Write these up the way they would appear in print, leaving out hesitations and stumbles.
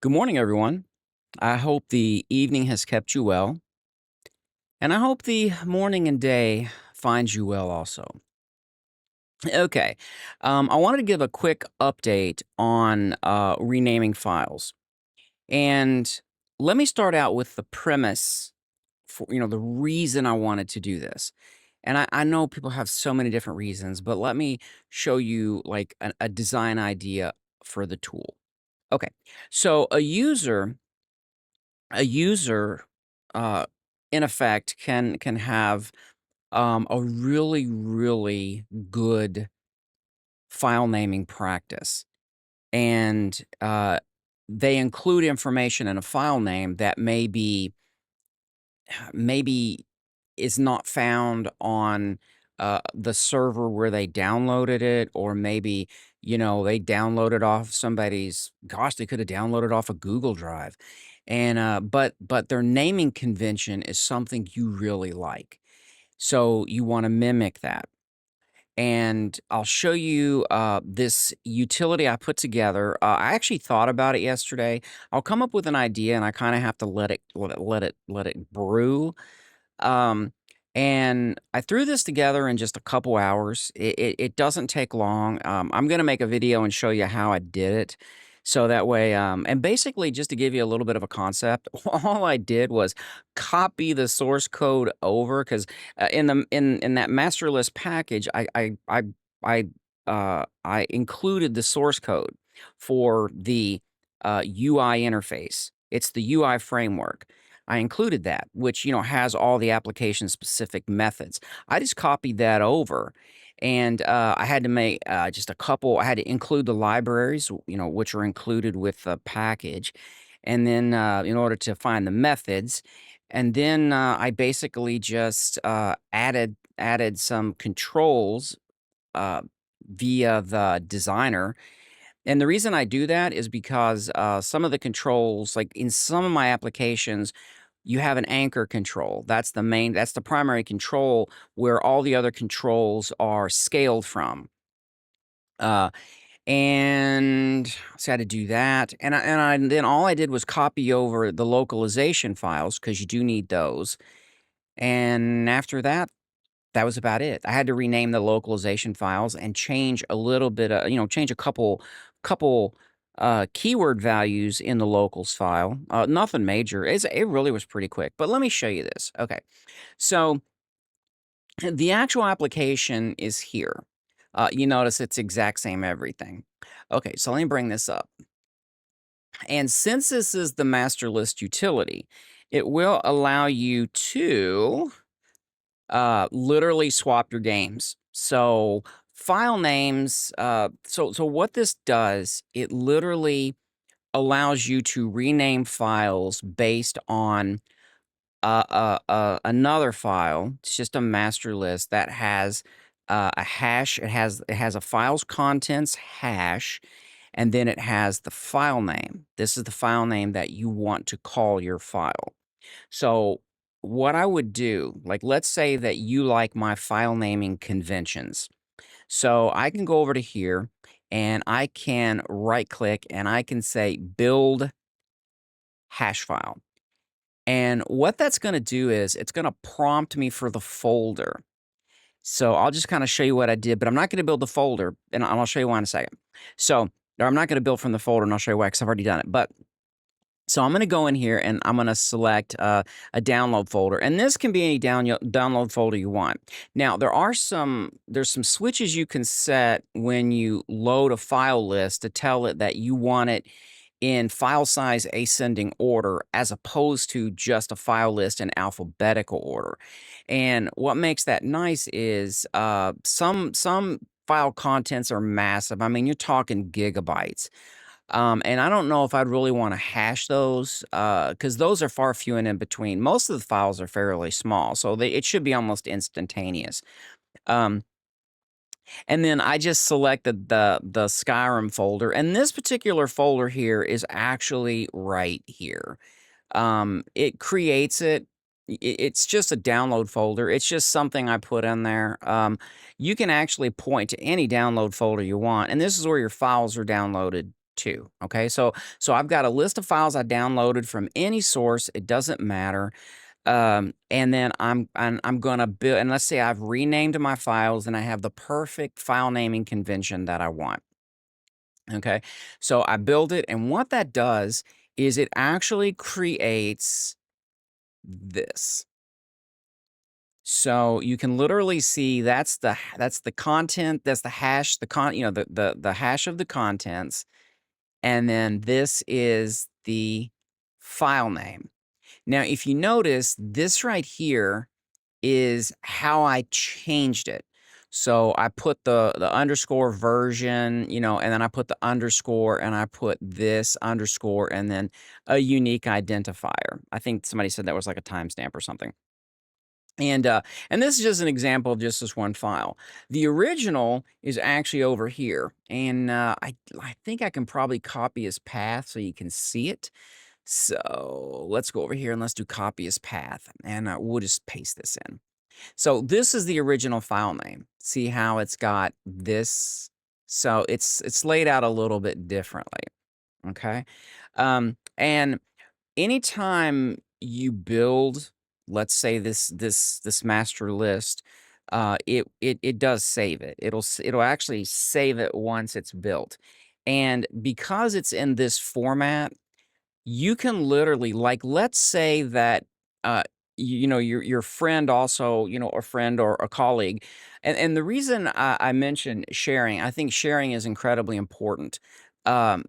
Good morning, everyone. I hope the evening has kept you well, and I hope the morning and day finds you well also. Okay, I wanted to give a quick update on renaming files, and let me start out with the premise for the reason I wanted to do this. And I know people have so many different reasons, but let me show you like a design idea for the tool. Okay, so a user, uh, in effect, can have a really good file naming practice, and they include information in a file name that maybe is not found on the server where they downloaded it, or maybe they downloaded off somebody's. Gosh, they could have downloaded off a Google Drive, and but their naming convention is something you really like, so you want to mimic that. And I'll show you this utility I put together. I actually thought about it yesterday. I'll come up with an idea, and I kind of have to let it brew, um, and I threw this together in just a couple hours. It doesn't take long. I'm gonna make a video and show you how I did it. So that way, and basically just to give you a little bit of a concept, all I did was copy the source code over because in that master list package, I included the source code for the UI interface. It's the UI framework. I included that, which, has all the application specific methods. I just copied that over, and I had to make just a couple, I had to include the libraries, which are included with the package. And then in order to find the methods, and then I basically just added some controls uh, via the designer. And the reason I do that is because some of the controls, like in some of my applications, you have an anchor control. That's the primary control where all the other controls are scaled from. Uh, and so I had to do that. And then all I did was copy over the localization files because you do need those. And after that, that was about it. I had to rename the localization files and change a little bit of, change a couple keyword values in the locals file. Nothing major. It really was pretty quick. But let me show you this. Okay. So the actual application is here. You notice it's exact same everything. Okay, so let me bring this up. And since this is the master list utility, it will allow you to literally swap your games. So file names, so what this does, it literally allows you to rename files based on another file. It's just a master list that has a hash. It has a file's contents hash, and then it has the file name. This is the file name that you want to call your file. So what I would do, like let's say that you like my file naming conventions. So I can go over to here and I can right click and I can say build hash file. And what that's going to do is it's going to prompt me for the folder. So I'll just kind of show you what I did, but I'm not going to build the folder, and I'll show you why in a second. So, or I'm not going to build from the folder, and I'll show you why because I've already done it. But so I'm going to go in here and I'm going to select a download folder, and this can be any download folder you want. Now there's some switches you can set when you load a file list to tell it that you want it in file size ascending order as opposed to just a file list in alphabetical order. And what makes that nice is some file contents are massive. I mean, you're talking gigabytes. And I don't know if I'd really want to hash those because those are far few and in between. Most of the files are fairly small, so it should be almost instantaneous. Um, and then I just selected the Skyrim folder, and this particular folder here is actually right here. It creates it. It's just a download folder. It's just something I put in there. You can actually point to any download folder you want, and this is where your files are downloaded too. Okay, so I've got a list of files I downloaded from any source. It doesn't matter. And then I'm gonna build. And let's say I've renamed my files, and I have the perfect file naming convention that I want. Okay, so I build it, and what that does is it actually creates this. So you can literally see that's the content, that's the hash, the hash of the contents, and then this is the file name. Now, if you notice, this right here is how I changed it. So I put the underscore version, and then I put the underscore, and I put this underscore, and then a unique identifier. I think somebody said that was like a timestamp or something. And this is just an example of just this one file. The original is actually over here, and I think I can probably copy his path so you can see it. So let's go over here and let's do copy as path, and we'll just paste this in. So this is the original file name. See how it's got this? So it's laid out a little bit differently. Okay, and anytime you build, let's say this master list, it does save it. It'll actually save it once it's built, and because it's in this format, you can literally, like, let's say that, your friend also, a friend or a colleague, and the reason I mentioned sharing, I think sharing is incredibly important. Um,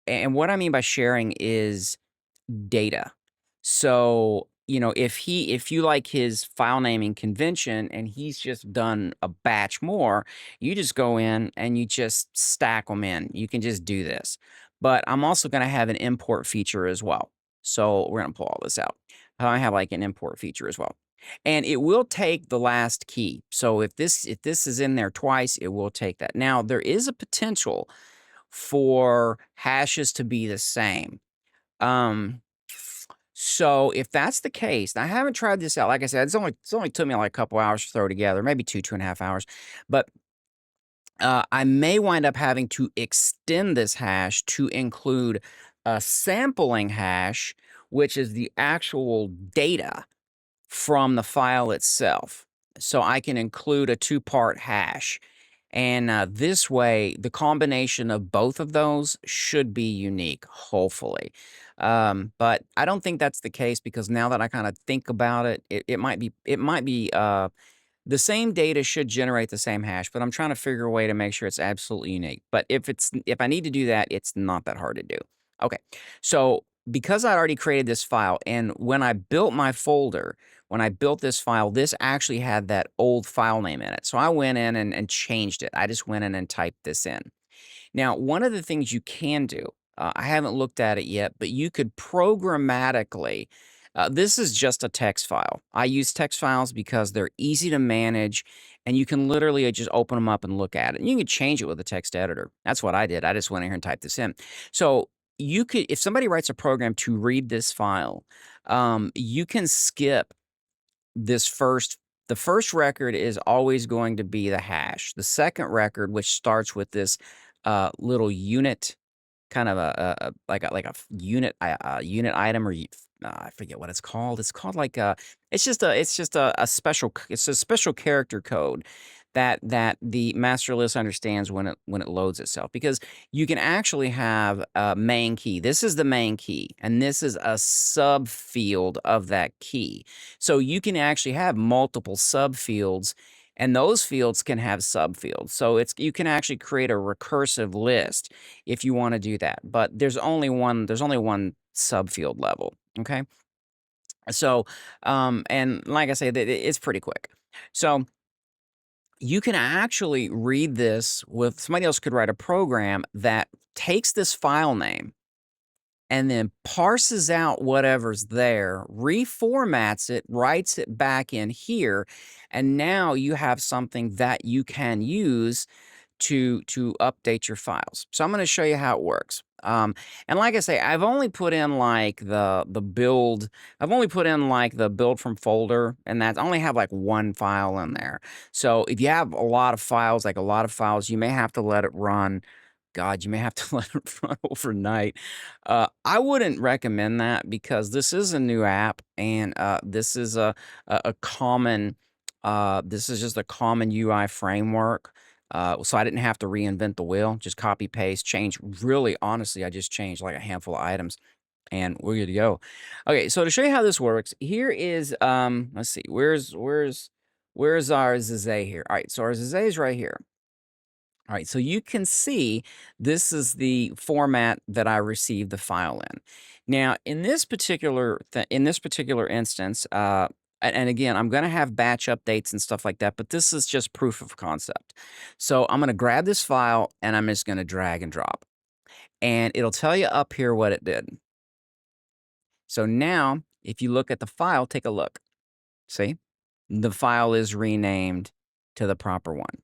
and what I mean by sharing is data. So, if you like his file naming convention and he's just done a batch more, you just go in and you just stack them in. You can just do this. But I'm also going to have an import feature as well. So we're going to pull all this out. I have like an import feature as well. And it will take the last key. So if this is in there twice, it will take that. Now, there is a potential for hashes to be the same. Um, so if that's the case, I haven't tried this out. Like I said, it's only took me like a couple hours to throw together, maybe 2.5 hours. But I may wind up having to extend this hash to include a sampling hash, which is the actual data from the file itself. So I can include a two-part hash. And this way, the combination of both of those should be unique, hopefully. But I don't think that's the case because now that I kind of think about it, it might be the same data should generate the same hash, but I'm trying to figure a way to make sure it's absolutely unique. But if I need to do that, it's not that hard to do. Okay, so because I already created this file, and when I built my folder, when I built this file, this actually had that old file name in it. So I went in and changed it. I just went in and typed this in. Now, one of the things you can do, I haven't looked at it yet, but you could programmatically, this is just a text file. I use text files because they're easy to manage and you can literally just open them up and look at it. And you can change it with a text editor. That's what I did. I just went in here and typed this in. So you could, if somebody writes a program to read this file, you can skip this the first record is always going to be the hash. The second record, which starts with this little unit, kind of a unit item, or I forget what it's called. It's called like it's a special character code that the master list understands when it loads itself, because you can actually have a main key. This is the main key, and this is a subfield of that key. So you can actually have multiple subfields, and those fields can have subfields. So you can actually create a recursive list if you want to do that. But there's only one subfield level. Okay. So and like I say, it's pretty quick. So you can actually read this with somebody else could write a program that takes this file name and then parses out whatever's there, reformats it, writes it back in here, and now you have something that you can use to update your files. So I'm going to show you how it works. And like I say, I've only put in like the build. I've only put in like the build from folder, and I only have like one file in there. So if you have a lot of files, you may have to let it run God, you may have to let it run overnight. I wouldn't recommend that because this is a new app and this is a common, this is just a common UI framework. So I didn't have to reinvent the wheel, just copy paste, change. Really, honestly, I just changed like a handful of items and we're good to go. Okay, so to show you how this works, here is let's see, where's our Zazay here? All right, so our Zazay is right here. All right, so you can see this is the format that I received the file in. Now, in this particular instance, and again, I'm going to have batch updates and stuff like that, but this is just proof of concept. So I'm going to grab this file and I'm just going to drag and drop, and it'll tell you up here what it did. So now, if you look at the file, take a look. See, the file is renamed to the proper one.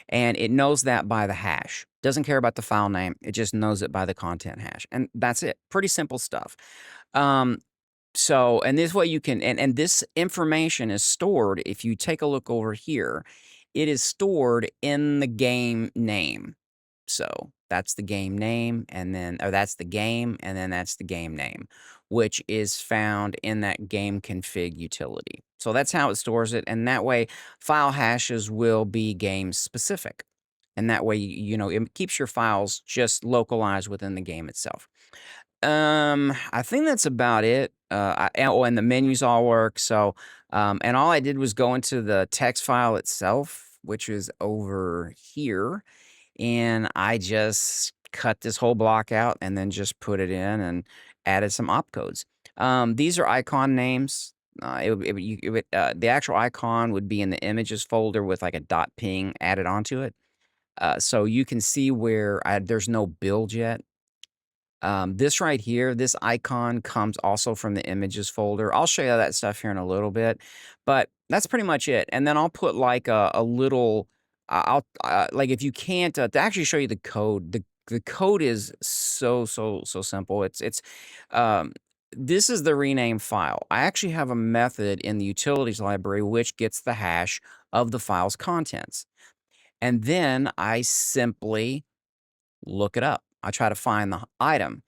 And it knows that by the hash. Doesn't care about the file name. It just knows it by the content hash. And that's it. Pretty simple stuff. Um, and this way you can, and this information is stored. If you take a look over here, it is stored in the game name. So that's the game name, and then, or that's the game, and then that's the game name, which is found in that game config utility. So that's how it stores it. And that way file hashes will be game specific. And that way, you know, it keeps your files just localized within the game itself. I think that's about it. And the menus all work. So, and all I did was go into the text file itself, which is over here, and I just cut this whole block out and then just put it in and added some opcodes. These are icon names. The actual icon would be in the images folder with like a dot ping added onto it. So you can see where there's no build yet. This right here, this icon comes also from the images folder. I'll show you that stuff here in a little bit, but that's pretty much it. And then I'll put like a little, like if you can't, to actually show you the code, the code is so simple. Um, this is the rename file. I actually have a method in the utilities library which gets the hash of the file's contents. And then I simply look it up. I try to find the item.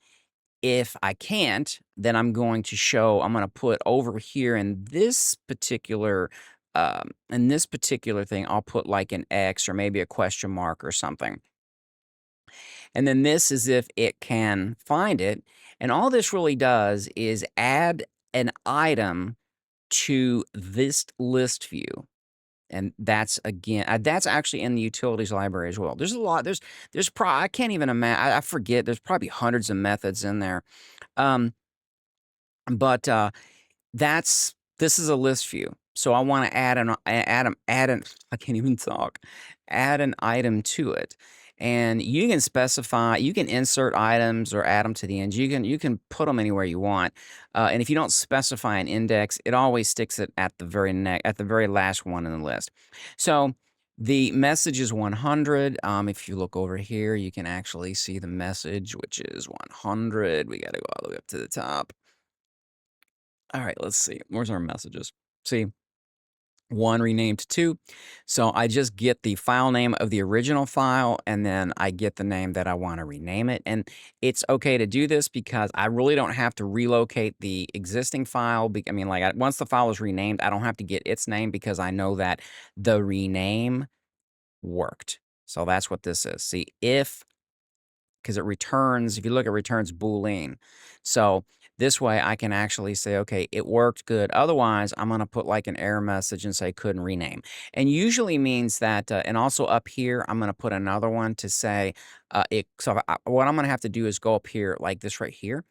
If I can't, then I'm going to put over here in this particular thing, I'll put like an X or maybe a question mark or something. And then this is if it can find it. And all this really does is add an item to this list view. And that's again, that's actually in the utilities library as well. There's a lot. I can't even imagine. I forget. There's probably hundreds of methods in there. Um, but this is a list view. So I want to add an I can't even talk. Add an item to it. And you can specify, you can insert items or add them to the end. You can put them anywhere you want. And if you don't specify an index, it always sticks it at the very last one in the list. So the message is 100. If you look over here, you can actually see the message, which is 100. We got to go all the way up to the top. All right, let's see. Where's our messages? See, 1 renamed to 2. So I just get the file name of the original file, and then I get the name that I want to rename it. And it's okay to do this because I really don't have to relocate the existing file. I mean, like once the file is renamed, I don't have to get its name because I know that the rename worked. So that's what this is. See, because it returns, if you look, it returns Boolean. So this way I can actually say, okay, it worked good. Otherwise, I'm going to put like an error message and say couldn't rename. And usually means that, and also up here, I'm going to put another one to say, what I'm going to have to do is go up here like this right here.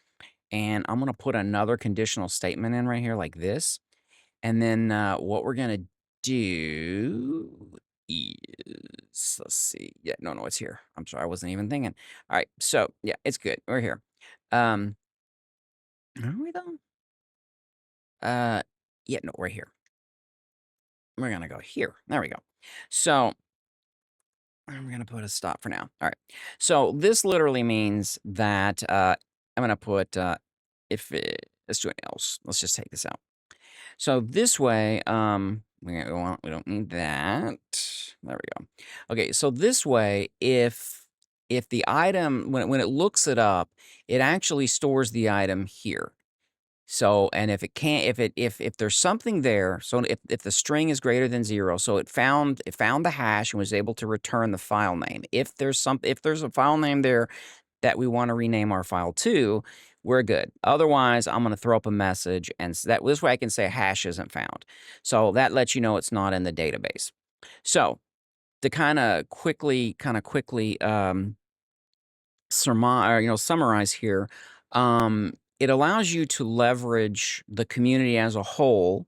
And I'm going to put another conditional statement in right here like this. And then what we're going to do is, let's see. Yeah, no, it's here. I'm sorry, I wasn't even thinking. All right, so yeah, it's good. We're here. Are we though? Yeah, no, we're here. We're gonna go here. There we go. So I'm gonna put a stop for now. All right. So this literally means that I'm gonna put let's do anything else. Let's just take this out. So this way, we don't need that. There we go. Okay, so this way, if if the item when it looks it up, it actually stores the item here. So, and if it can't, if there's something there, so if the string is greater than 0, so it found the hash and was able to return the file name. If there's a file name there that we want to rename our file to, we're good. Otherwise, I'm going to throw up a message, and that this way I can say hash isn't found. So that lets you know it's not in the database. So to kind of quickly summarize here, it allows you to leverage the community as a whole.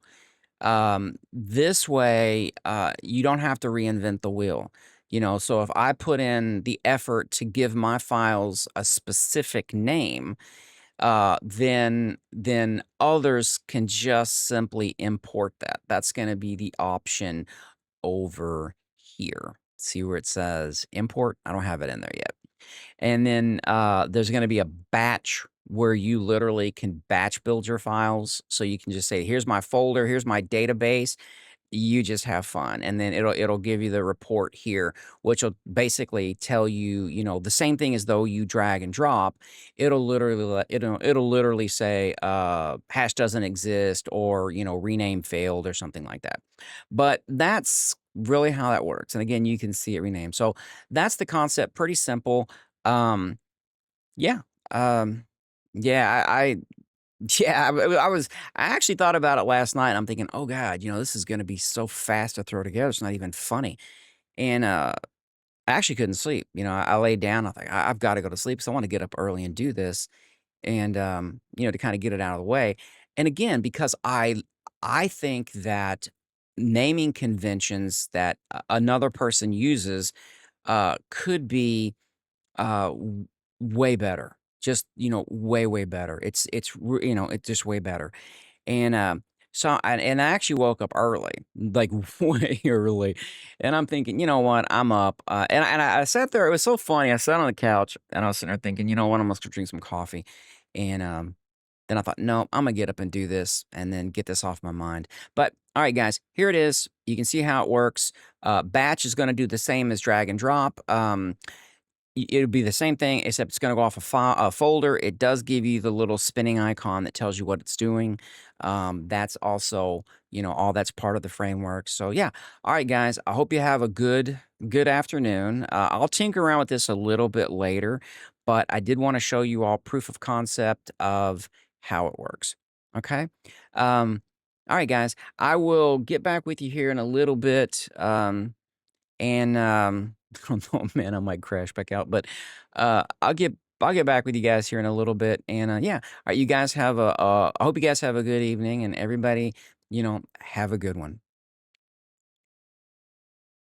This way, you don't have to reinvent the wheel. So if I put in the effort to give my files a specific name, then others can just simply import that. That's going to be the option over here. See where it says import? I don't have it in there yet. And then there's going to be a batch where you literally can batch build your files. So you can just say, here's my folder, here's my database. You just have fun. And then it'll give you the report here, which will basically tell you, the same thing as though you drag and drop. It'll literally say hash doesn't exist, or rename failed or something like that. But that's really how that works. And again, you can see it renamed. So that's the concept. Pretty simple. Um, yeah. Um, yeah, yeah, I actually thought about it last night. I'm thinking, oh God, this is gonna be so fast to throw together. It's not even funny. And I actually couldn't sleep. I laid down. I thought I've got to go to sleep. So I want to get up early and do this, and to kind of get it out of the way. And again, because I think that naming conventions that another person uses could be way better. Just, way better. It's just way better. And I actually woke up early, like way early. And I'm thinking, you know what? I'm up. And I sat there. It was so funny. I sat on the couch and I was sitting there thinking, you know what? I'm gonna drink some coffee. And then I thought, no, I'm gonna get up and do this and then get this off my mind. But all right, guys, here it is. You can see how it works. Batch is gonna do the same as drag and drop. It'll be the same thing, except it's gonna go off a folder. It does give you the little spinning icon that tells you what it's doing. That's also, all that's part of the framework. So yeah. All right, guys. I hope you have a good afternoon. I'll tinker around with this a little bit later, but I did want to show you all proof of concept of how it works. Okay. All right, guys. I will get back with you here in a little bit. And I don't know, man, I might crash back out, but I'll get back with you guys here in a little bit. And yeah, all right, you guys have I hope you guys have a good evening, and everybody, have a good one.